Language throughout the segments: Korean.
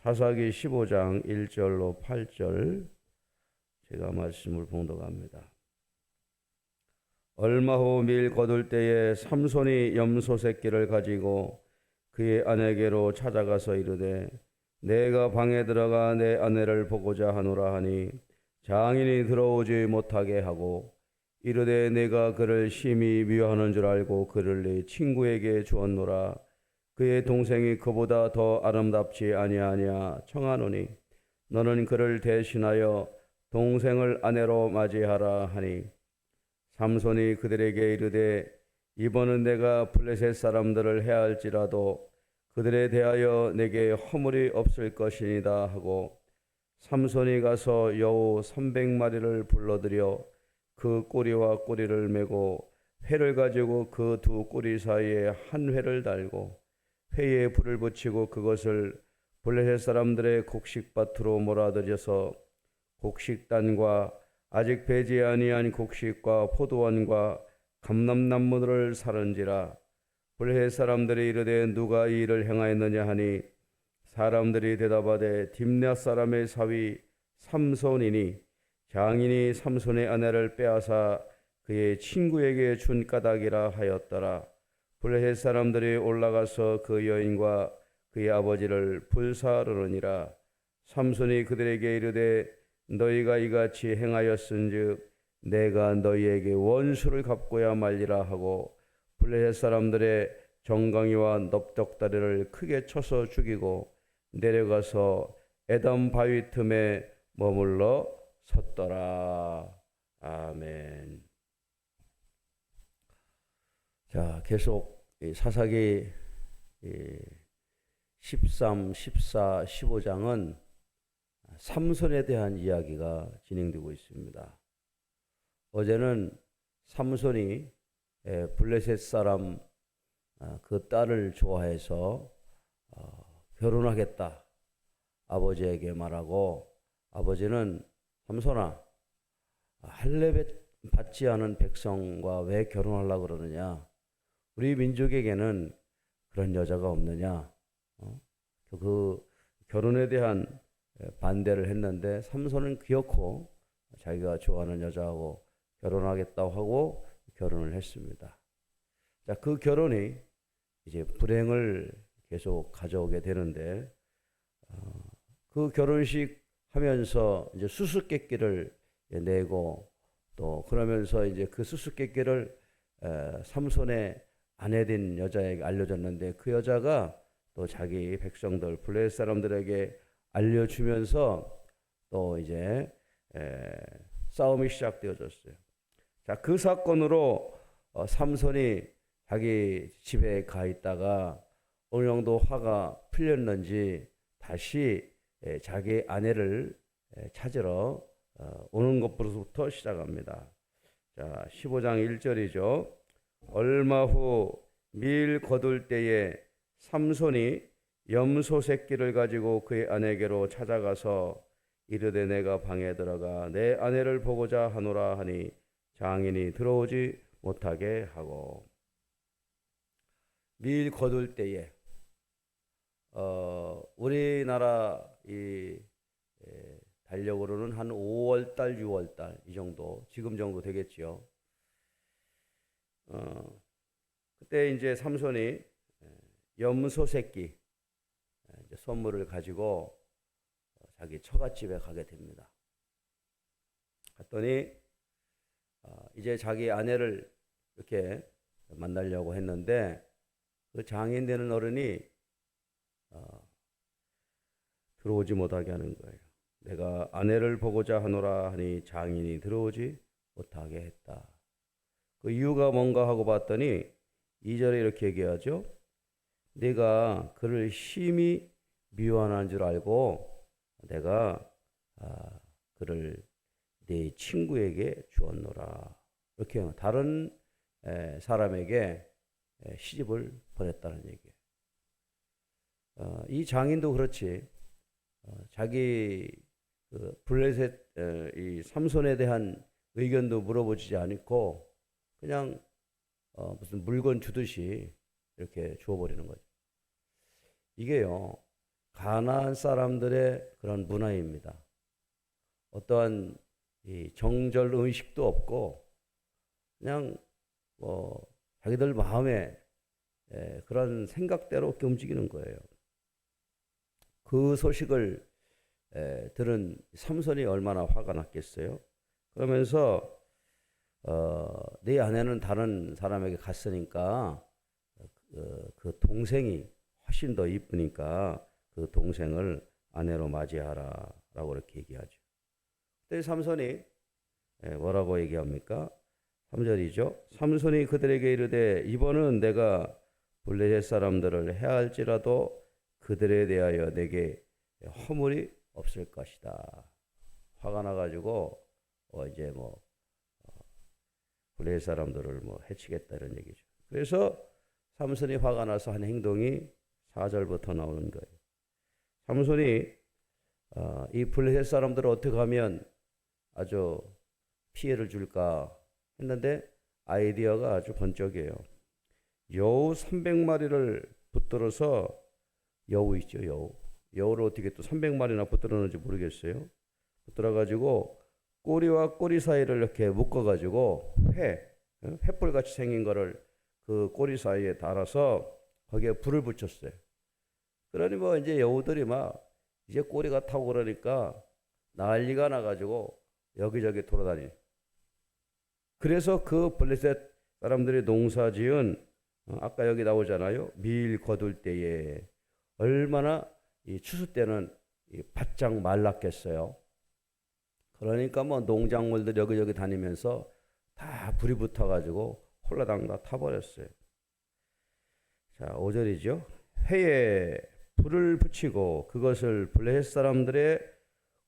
사사기 15장 1절로 8절 제가 말씀을 봉독합니다. 얼마 후 밀 거둘 때에 삼손이 염소 새끼를 가지고 그의 아내에게로 찾아가서 이르되 내가 방에 들어가 내 아내를 보고자 하노라 하니 장인이 들어오지 못하게 하고 이르되 내가 그를 심히 미워하는 줄 알고 그를 네 친구에게 주었노라. 그의 동생이 그보다 더 아름답지 아니하냐 청하노니 너는 그를 대신하여 동생을 아내로 맞이하라 하니 삼손이 그들에게 이르되 이번은 내가 블레셋 사람들을 해할지라도 그들에 대하여 내게 허물이 없을 것이니다 하고 삼손이 가서 여우 300마리를 불러들여 그 꼬리와 꼬리를 메고 회를 가지고 그 두 꼬리 사이에 한 회를 달고 회에 불을 붙이고 그것을 블레셋 사람들의 곡식밭으로 몰아들여서 곡식단과 아직 배지 아니한 곡식과 포도원과 감람나무를 사른지라. 블레셋 사람들이 이르되 누가 이 일을 행하였느냐 하니 사람들이 대답하되 딥낫 사람의 사위 삼손이니 장인이 삼손의 아내를 빼앗아 그의 친구에게 준 까닭이라 하였더라. 블레셋 사람들이 올라가서 그 여인과 그의 아버지를 불사르느니라. 삼손이 그들에게 이르되 너희가 이같이 행하였은즉 내가 너희에게 원수를 갚고야 말리라 하고 블레셋 사람들의 정강이와 넓적다리를 크게 쳐서 죽이고 내려가서 에담 바위 틈에 머물러 섰더라. 아멘. 자, 계속 사사기 13, 14, 15장은 삼손에 대한 이야기가 진행되고 있습니다. 어제는 삼손이 블레셋 사람 그 딸을 좋아해서 결혼하겠다 아버지에게 말하고 아버지는 삼손아 할례 받지 않은 백성과 왜 결혼하려고 그러느냐, 우리 민족에게는 그런 여자가 없느냐, 그 결혼에 대한 반대를 했는데 삼손은 기어코 자기가 좋아하는 여자하고 결혼하겠다고 하고 결혼을 했습니다. 자, 그 결혼이 이제 불행을 계속 가져오게 되는데 그 결혼식 하면서 이제 수수께끼를 내고 또 그러면서 이제 그 수수께끼를 삼손의 아내된 여자에게 알려줬는데 그 여자가 또 자기 백성들 블레셋 사람들에게 알려주면서 또 이제 싸움이 시작되어졌어요. 자, 그 사건으로 삼손이 자기 집에 가 있다가 어느 정도 화가 풀렸는지 다시 자기 아내를 찾으러 오는 것부터 시작합니다. 자, 15장 1절이죠. 얼마 후 밀 거둘 때에 삼손이 염소 새끼를 가지고 그의 아내에게로 찾아가서 이르되 내가 방에 들어가 내 아내를 보고자 하노라 하니 장인이 들어오지 못하게 하고. 밀 거둘 때에 우리나라 이 달력으로는 한 5월달, 6월달 이 정도, 지금 정도 되겠지요. 그때 이제 삼손이 염소 새끼 이제 선물을 가지고 자기 처갓집에 가게 됩니다. 갔더니 이제 자기 아내를 이렇게 만나려고 했는데 그 장인 되는 어른이 들어오지 못하게 하는 거예요. 내가 아내를 보고자 하노라 하니 장인이 들어오지 못하게 했다. 그 이유가 뭔가 하고 봤더니 2절에 이렇게 얘기하죠. 내가 그를 심히 미워하는 줄 알고 내가 그를 네 친구에게 주었노라. 이렇게 다른 사람에게 시집을 보냈다는 얘기예요. 이 장인도 그렇지. 자기 그 블레셋 이 삼손에 대한 의견도 물어보지 않고 그냥 무슨 물건 주듯이 이렇게 주워버리는 거죠. 이게요, 가나안 사람들의 그런 문화입니다. 어떠한 이 정절 의식도 없고 그냥 자기들 마음에 그런 생각대로 이렇게 움직이는 거예요. 그 소식을 들은 삼손이 얼마나 화가 났겠어요. 그러면서 네 아내는 다른 사람에게 갔으니까 그 동생이 훨씬 더 이쁘니까 그 동생을 아내로 맞이하라 라고 이렇게 얘기하죠. 그때 삼손이 뭐라고 얘기합니까? 3절이죠. 삼손이 그들에게 이르되 이번은 내가 블레셋 사람들을 해할지라도 그들에 대하여 내게 허물이 없을 것이다. 화가 나가지고 이제 블레셋 사람들을 해치겠다 이런 얘기죠. 그래서 삼손이 화가 나서 한 행동이 4절부터 나오는 거예요. 삼손이 이 블레셋 사람들을 어떻게 하면 아주 피해를 줄까 했는데 아이디어가 아주 번쩍이에요. 여우 300마리를 붙들어서 여우 있죠, 여우. 여우를 어떻게 또 300마리나 붙들었는지 모르겠어요. 붙들어가지고 꼬리와 꼬리 사이를 이렇게 묶어가지고 횃불같이 생긴 거를 그 꼬리 사이에 달아서 거기에 불을 붙였어요. 그러니 이제 여우들이 이제 꼬리가 타고 그러니까 난리가 나가지고 여기저기 돌아다니. 그래서 그 블레셋 사람들이 농사지은 아까 여기 나오잖아요. 밀 거둘 때에 얼마나 이 추수 때는 바짝 말랐겠어요. 그러니까 농작물들 여기저기 다니면서 다 불이 붙어가지고 홀라당 다 타버렸어요. 자, 5절이죠. 회에 불을 붙이고 그것을 블레셋 사람들의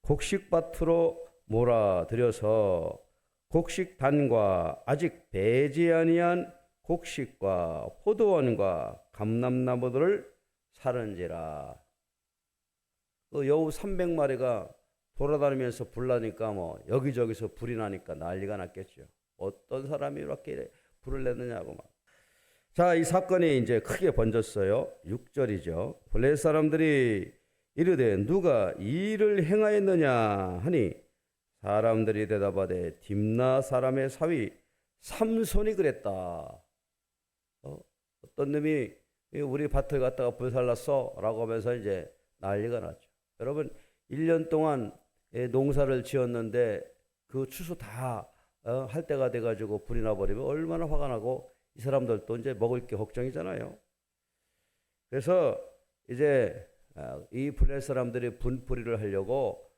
곡식밭으로 몰아들여서 곡식단과 아직 배지 아니한 곡식과 포도원과 감람나무들을 사른지라. 그 여우 300마리가 돌아다니면서 불나니까 여기저기서 불이 나니까 난리가 났겠죠. 어떤 사람이 이렇게 불을 내느냐고 자, 이 사건이 이제 크게 번졌어요. 6절이죠. 블레셋 사람들이 이르되 누가 이 일을 행하였느냐 하니 사람들이 대답하되 딥나 사람의 사위 삼손이 그랬다. 어떤 놈이 우리 밭을 갖다가 불살랐어 라고 하면서 이제 난리가 났죠. 여러분 1년 동안 농사를 지었는데 그 추수 다 할 때가 돼가지고 불이 나버리면 얼마나 화가 나고 이 사람들도 이제 먹을 게 걱정이잖아요. 그래서 이제 이 블레셋 사람들이 분풀이를 하려고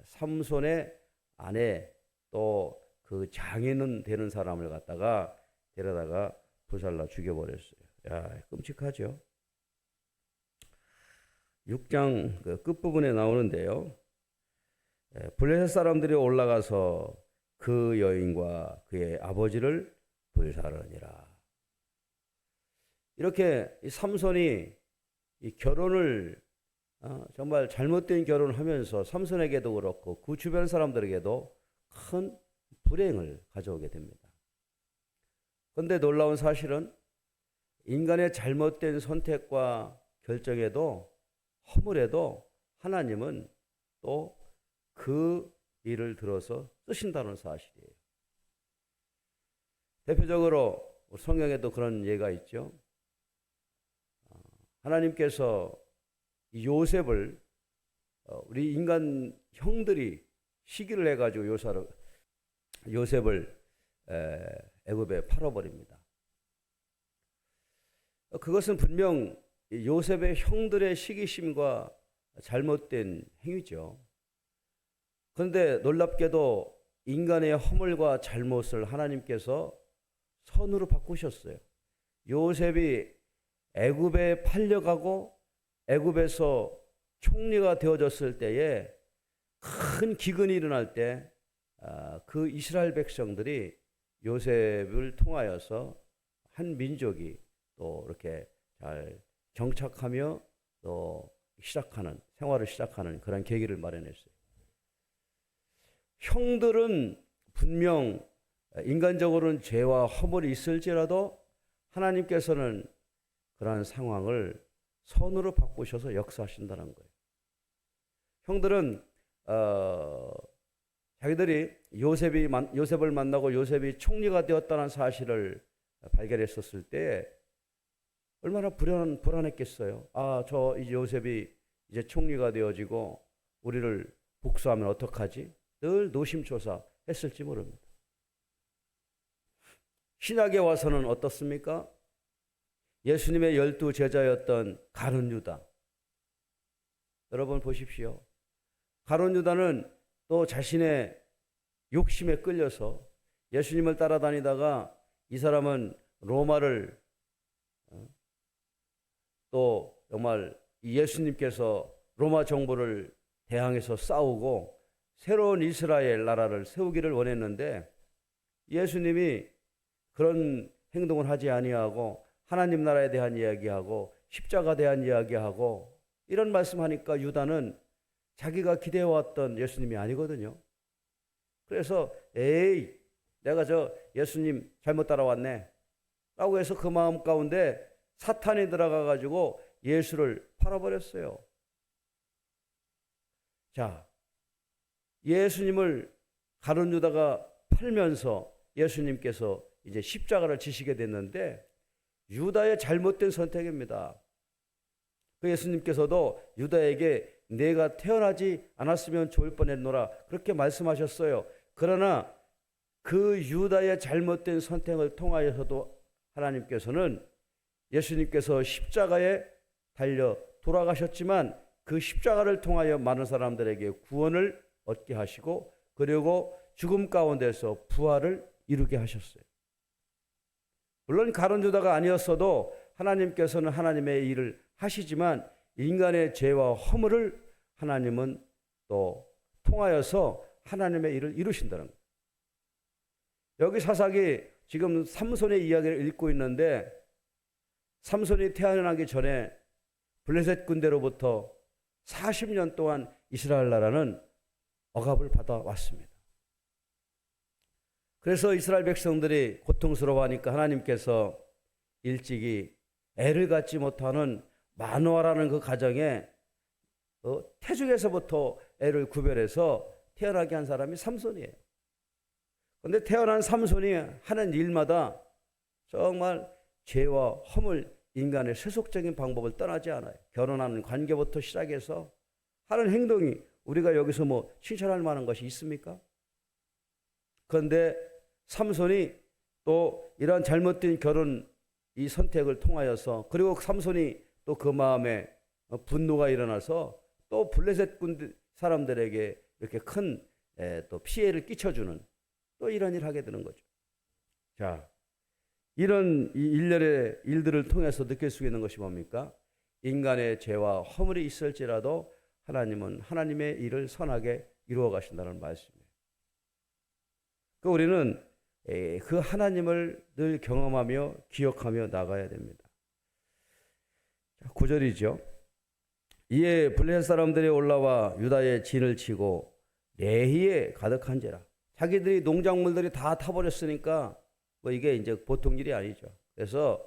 삼손의 아내 또 그 장인은 되는 사람을 갖다가 데려다가 불살라 죽여버렸어요. 야, 끔찍하죠. 6장 그 끝부분에 나오는데요. 블레셋 사람들이 올라가서 그 여인과 그의 아버지를 불사르니라. 이렇게 이 삼손이 이 결혼을 정말 잘못된 결혼을 하면서 삼손에게도 그렇고 그 주변 사람들에게도 큰 불행을 가져오게 됩니다. 그런데 놀라운 사실은 인간의 잘못된 선택과 결정에도 허물에도 하나님은 또 그 일을 들어서 쓰신다는 사실이에요. 대표적으로 성경에도 그런 예가 있죠. 하나님께서 요셉을 우리 인간 형들이 시기를 해가지고 요셉을 애굽에 팔아버립니다. 그것은 분명 요셉의 형들의 시기심과 잘못된 행위죠. 그런데 놀랍게도 인간의 허물과 잘못을 하나님께서 선으로 바꾸셨어요. 요셉이 애굽에 팔려가고 애굽에서 총리가 되어졌을 때에 큰 기근이 일어날 때 그 이스라엘 백성들이 요셉을 통하여서 한 민족이 또 이렇게 잘 정착하며 또 생활을 시작하는 그런 계기를 마련했어요. 형들은 분명 인간적으로는 죄와 허물이 있을지라도 하나님께서는 그러한 상황을 선으로 바꾸셔서 역사하신다는 거예요. 형들은 자기들이 요셉을 만나고 요셉이 총리가 되었다는 사실을 발견했었을 때 얼마나 불안했겠어요. 저 이제 요셉이 이제 총리가 되어지고 우리를 복수하면 어떡하지? 늘 노심초사했을지 모릅니다. 신약에 와서는 어떻습니까? 예수님의 12 제자였던 가룟 유다. 여러분 보십시오. 가룟 유다는 또 자신의 욕심에 끌려서 예수님을 따라다니다가 이 사람은 로마를 또 정말 예수님께서 로마 정부를 대항해서 싸우고 새로운 이스라엘 나라를 세우기를 원했는데 예수님이 그런 행동을 하지 아니하고 하나님 나라에 대한 이야기하고 십자가에 대한 이야기하고 이런 말씀하니까 유다는 자기가 기대해왔던 예수님이 아니거든요. 그래서 내가 저 예수님 잘못 따라왔네 라고 해서 그 마음 가운데 사탄이 들어가 가지고 예수를 팔아버렸어요. 자, 예수님을 가룟 유다가 팔면서 예수님께서 이제 십자가를 지시게 됐는데 유다의 잘못된 선택입니다. 그 예수님께서도 유다에게 내가 태어나지 않았으면 좋을 뻔했노라 그렇게 말씀하셨어요. 그러나 그 유다의 잘못된 선택을 통하여서도 하나님께서는 예수님께서 십자가에 달려 돌아가셨지만 그 십자가를 통하여 많은 사람들에게 구원을 얻게 하시고 그리고 죽음 가운데서 부활을 이루게 하셨어요. 물론 가룟 유다가 아니었어도 하나님께서는 하나님의 일을 하시지만 인간의 죄와 허물을 하나님은 또 통하여서 하나님의 일을 이루신다는 거예요. 여기 사사기 지금 삼손의 이야기를 읽고 있는데 삼손이 태어나기 전에 블레셋 군대로부터 40년 동안 이스라엘 나라는 억압을 받아왔습니다. 그래서 이스라엘 백성들이 고통스러워하니까 하나님께서 일찍이 애를 갖지 못하는 마노아라는 그 가정에 태중에서부터 애를 구별해서 태어나게 한 사람이 삼손이에요. 그런데 태어난 삼손이 하는 일마다 정말 죄와 허물, 인간의 세속적인 방법을 떠나지 않아요. 결혼하는 관계부터 시작해서 하는 행동이 우리가 여기서 뭐 칭찬할 만한 것이 있습니까? 그런데 삼손이 또 이러한 잘못된 결혼 이 선택을 통하여서 그리고 삼손이 또 그 마음에 분노가 일어나서 또 블레셋 군 사람들에게 이렇게 큰 또 피해를 끼쳐주는 또 이런 일을 하게 되는 거죠. 자, 이런 이 일련의 일들을 통해서 느낄 수 있는 것이 뭡니까? 인간의 죄와 허물이 있을지라도 하나님은 하나님의 일을 선하게 이루어 가신다는 말씀이에요. 그 우리는 그 하나님을 늘 경험하며 기억하며 나가야 됩니다. 9절이죠. 이에 블레셋 사람들이 올라와 유다의 진을 치고 레히에 가득한지라. 자기들이 농작물들이 다 타버렸으니까 뭐 이게 이제 보통 일이 아니죠. 그래서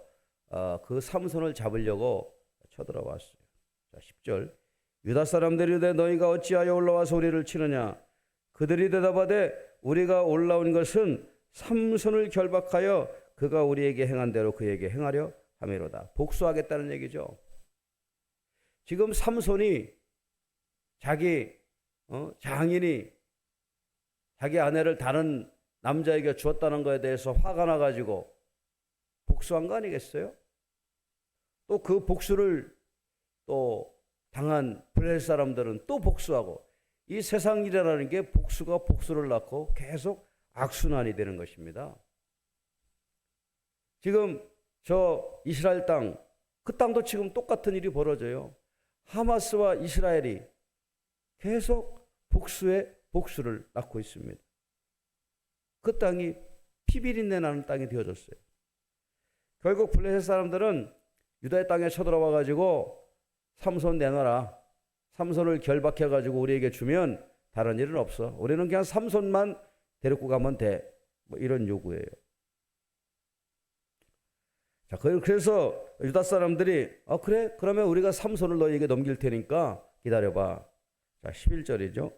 그 삼손을 잡으려고 쳐들어왔어요. 자, 10절. 유다 사람들이 이르되 너희가 어찌하여 올라와서 우리를 치느냐? 그들이 대답하되 우리가 올라온 것은 삼손을 결박하여 그가 우리에게 행한 대로 그에게 행하려 함이로다. 복수하겠다는 얘기죠. 지금 삼손이 자기 장인이 자기 아내를 다른 남자에게 주었다는 것에 대해서 화가 나가지고 복수한 거 아니겠어요? 또 그 복수를 또 당한 블레셋 사람들은 또 복수하고 이 세상 일이라는 게 복수가 복수를 낳고 계속 악순환이 되는 것입니다. 지금 저 이스라엘 땅, 그 땅도 지금 똑같은 일이 벌어져요. 하마스와 이스라엘이 계속 복수에 복수를 낳고 있습니다. 그 땅이 피비린내 나는 땅이 되어졌어요. 결국 블레셋 사람들은 유다의 땅에 쳐들어와 가지고 삼손 내놔라. 삼손을 결박해 가지고 우리에게 주면 다른 일은 없어. 우리는 그냥 삼손만 데리고 가면 돼. 뭐 이런 요구예요. 자, 그래서 유다 사람들이 그래? 그러면 우리가 삼손을 너희에게 넘길 테니까 기다려봐. 자, 11절이죠.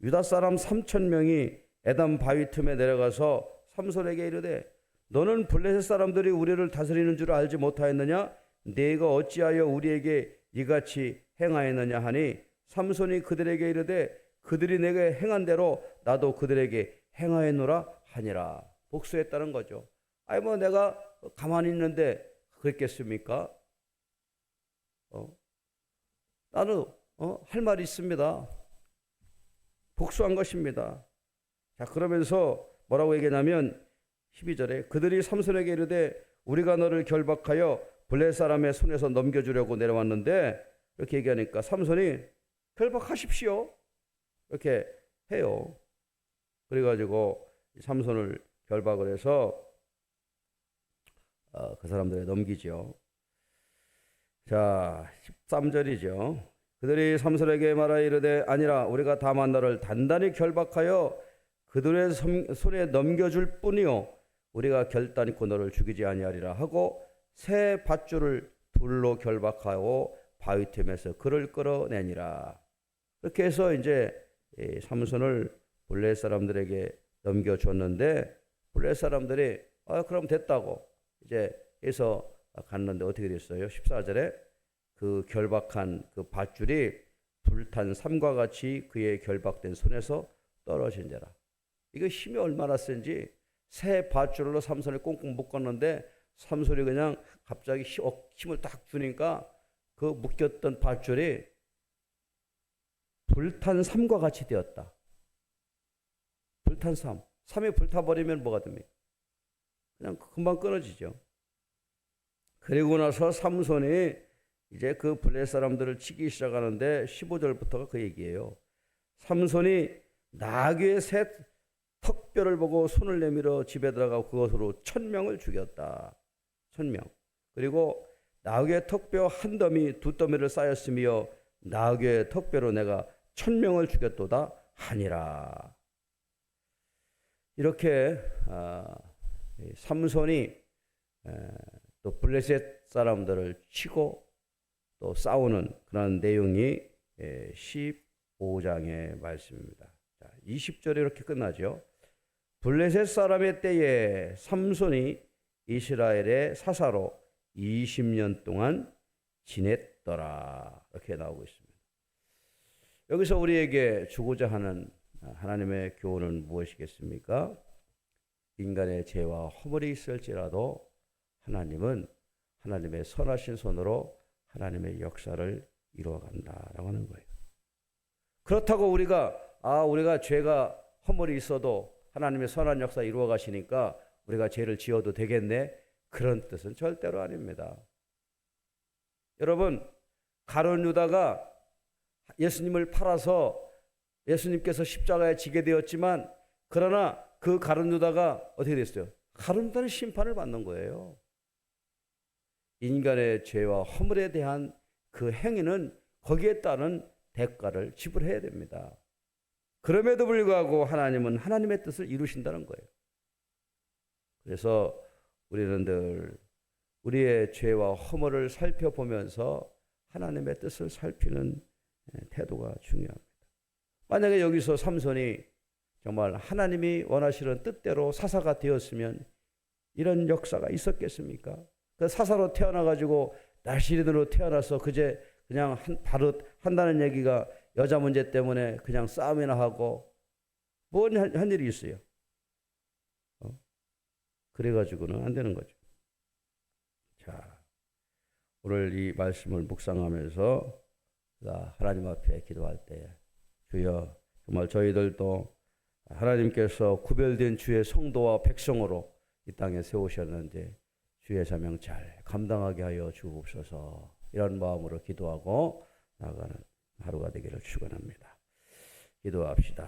유다 사람 3,000명이 에담 바위 틈에 내려가서 삼손에게 이르되 너는 블레셋 사람들이 우리를 다스리는 줄 알지 못하였느냐? 네가 어찌하여 우리에게 이같이 행하였느냐 하니 삼손이 그들에게 이르되 그들이 내게 행한 대로 나도 그들에게 행하였노라 하니라. 복수했다는 거죠. 아니 뭐 내가 가만히 있는데 그랬겠습니까? 나는 할 말이 있습니다. 복수한 것입니다. 자, 그러면서 뭐라고 얘기하냐면 12절에 그들이 삼손에게 이르되 우리가 너를 결박하여 블레셋 사람의 손에서 넘겨주려고 내려왔는데 이렇게 얘기하니까 삼손이 결박하십시오 이렇게 해요. 그래가지고 삼손을 결박을 해서 그 사람들에 넘기죠. 자, 13절이죠. 그들이 삼손에게 말하여 이르되 아니라 우리가 다만 너를 단단히 결박하여 그들의 손에 넘겨줄 뿐이요 우리가 결단코 너를 죽이지 아니하리라 하고 새 밧줄을 둘로 결박하고 바위틈에서 그를 끌어내니라. 그렇게 해서 이제 삼손을 블레셋 사람들에게 넘겨줬는데 블레셋 사람들이 그럼 됐다고 이제 해서 갔는데 어떻게 됐어요? 14절에 그 결박한 그 밧줄이 불탄 삼과 같이 그의 결박된 손에서 떨어진지라. 이거 힘이 얼마나 센지 새 밧줄로 삼손을 꽁꽁 묶었는데 삼손이 그냥 갑자기 힘을 딱 주니까 그 묶였던 밧줄이 불탄 삼과 같이 되었다. 불탄 삼. 삼이 불타버리면 뭐가 됩니까? 그냥 금방 끊어지죠. 그리고 나서 삼손이 이제 그 블레셋 사람들을 치기 시작하는데 15절부터가 그 얘기예요. 삼손이 나귀의 새 턱뼈를 보고 손을 내밀어 집에 들어가고 그것으로 1,000명을 죽였다. 1,000명. 그리고 나귀의 턱뼈 한 더미 두 더미를 쌓였으며 나귀의 턱뼈로 내가 1,000명을 죽였도다 하니라. 이렇게 삼손이 또 블레셋 사람들을 치고 또 싸우는 그런 내용이 15장의 말씀입니다. 20절에 이렇게 끝나죠. 블레셋 사람의 때에 삼손이 이스라엘의 사사로 20년 동안 지냈더라. 이렇게 나오고 있습니다. 여기서 우리에게 주고자 하는 하나님의 교훈은 무엇이겠습니까? 인간의 죄와 허물이 있을지라도 하나님은 하나님의 선하신 손으로 하나님의 역사를 이루어간다라고 하는 거예요. 그렇다고 우리가 죄가 허물이 있어도 하나님의 선한 역사 이루어 가시니까 우리가 죄를 지어도 되겠네? 그런 뜻은 절대로 아닙니다. 여러분, 가룟 유다가 예수님을 팔아서 예수님께서 십자가에 지게 되었지만 그러나 그 가룟 유다가 어떻게 됐어요? 가룟 유다는 심판을 받는 거예요. 인간의 죄와 허물에 대한 그 행위는 거기에 따른 대가를 지불해야 됩니다. 그럼에도 불구하고 하나님은 하나님의 뜻을 이루신다는 거예요. 그래서 우리는 늘 우리의 죄와 허물을 살펴보면서 하나님의 뜻을 살피는 태도가 중요합니다. 만약에 여기서 삼손이 정말 하나님이 원하시는 뜻대로 사사가 되었으면 이런 역사가 있었겠습니까? 그 사사로 태어나가지고 날씬으로 태어나서 그냥 바로 한다는 얘기가 여자 문제 때문에 그냥 싸움이나 하고 뭔 한 일이 있어요? 그래가지고는 안 되는 거죠. 자, 오늘 이 말씀을 묵상하면서 하나님 앞에 기도할 때 주여 정말 저희들도 하나님께서 구별된 주의 성도와 백성으로 이 땅에 세우셨는데 주의 사명 잘 감당하게 하여 주옵소서. 이런 마음으로 기도하고 나가는 하루가 되기를 축원합니다. 기도합시다.